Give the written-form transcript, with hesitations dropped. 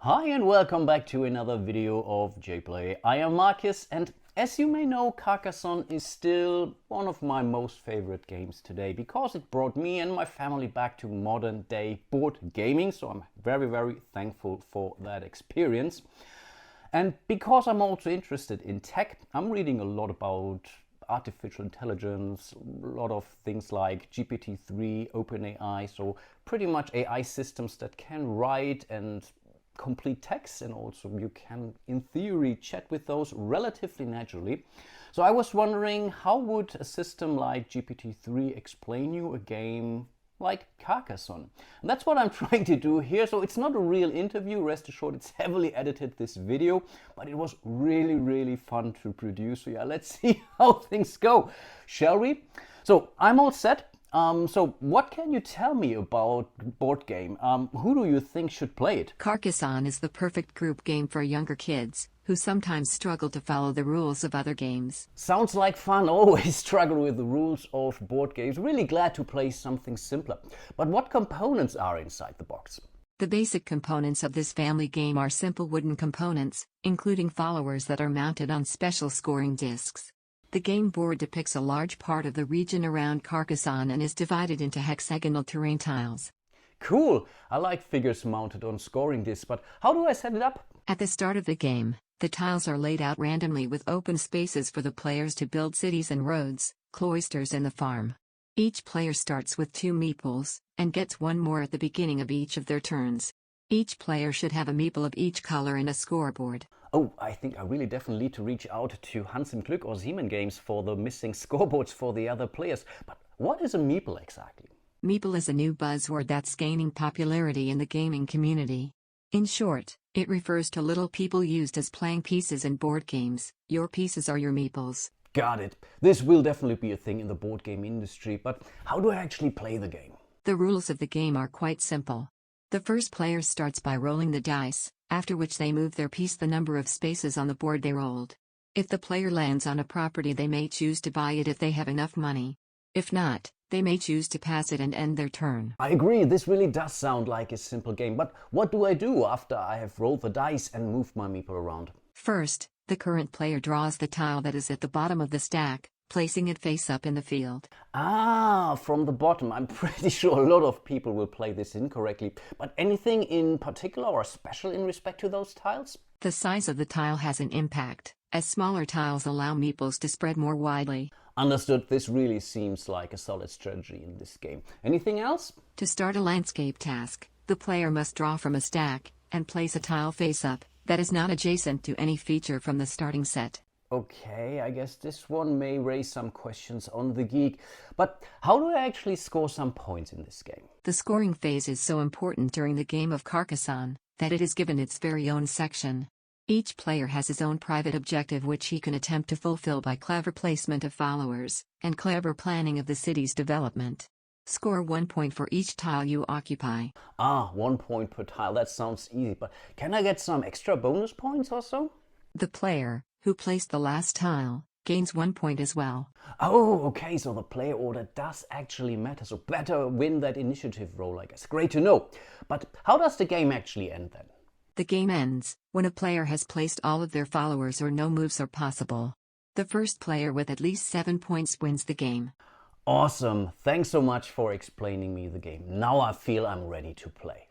Hi and welcome back to another video of JPlay. I am Marcus, and as you may know, Carcassonne is still one of my most favorite games today because it brought me and my family back to modern day board gaming, so I'm very thankful for that experience. And because I'm also interested in tech, I'm reading a lot about artificial intelligence, a lot of things like GPT-3, OpenAI, so pretty much AI systems that can write and complete text, and also you can in theory chat with those relatively naturally. So I was wondering, how would a system like GPT-3 explain you a game like Carcassonne? And that's what I'm trying to do here. So it's not a real interview, rest assured, it's heavily edited, this video, but it was really fun to produce. So yeah, let's see how things go, shall we? So I'm all set. So what can you tell me about board game? Who do you think should play it? Carcassonne is the perfect group game for younger kids, who sometimes struggle to follow the rules of other games. Sounds like fun. Always struggle with the rules of board games. Really glad to play something simpler. But what components are inside the box? The basic components of this family game are simple wooden components, including followers that are mounted on special scoring discs. The game board depicts a large part of the region around Carcassonne and is divided into hexagonal terrain tiles. Cool! I like figures mounted on scoring discs, but how do I set it up? At the start of the game, the tiles are laid out randomly with open spaces for the players to build cities and roads, cloisters and the farm. Each player starts with 2 meeples, and gets 1 more at the beginning of each of their turns. Each player should have a meeple of each color and a scoreboard. Oh, I think I really definitely need to reach out to Hans im Glück or Siemens Games for the missing scoreboards for the other players. But what is a meeple exactly? Meeple is a new buzzword that's gaining popularity in the gaming community. In short, it refers to little people used as playing pieces in board games. Your pieces are your meeples. Got it. This will definitely be a thing in the board game industry, but how do I actually play the game? The rules of the game are quite simple. The first player starts by rolling the dice, after which they move their piece the number of spaces on the board they rolled. If the player lands on a property, they may choose to buy it if they have enough money. If not, they may choose to pass it and end their turn. I agree, this really does sound like a simple game, but what do I do after I have rolled the dice and moved my meeple around? First, the current player draws the tile that is at the bottom of the stack, placing it face up in the field. Ah, from the bottom. I'm pretty sure a lot of people will play this incorrectly. But anything in particular or special in respect to those tiles? The size of the tile has an impact, as smaller tiles allow meeples to spread more widely. Understood. This really seems like a solid strategy in this game. Anything else? To start a landscape task, the player must draw from a stack and place a tile face up that is not adjacent to any feature from the starting set. Okay, I guess this one may raise some questions on the geek, but how do I actually score some points in this game? The scoring phase is so important during the game of Carcassonne that it is given its very own section. Each player has his own private objective which he can attempt to fulfill by clever placement of followers and clever planning of the city's development. Score 1 point for each tile you occupy. Ah, 1 point per tile, that sounds easy, but can I get some extra bonus points or so? The player who placed the last tile gains 1 point as well. Oh, okay, so the player order does actually matter, so better win that initiative roll, I guess. Great to know. But how does the game actually end then? The game ends when a player has placed all of their followers or no moves are possible. The first player with at least 7 points wins the game. Awesome, thanks so much for explaining me the game. Now I feel I'm ready to play.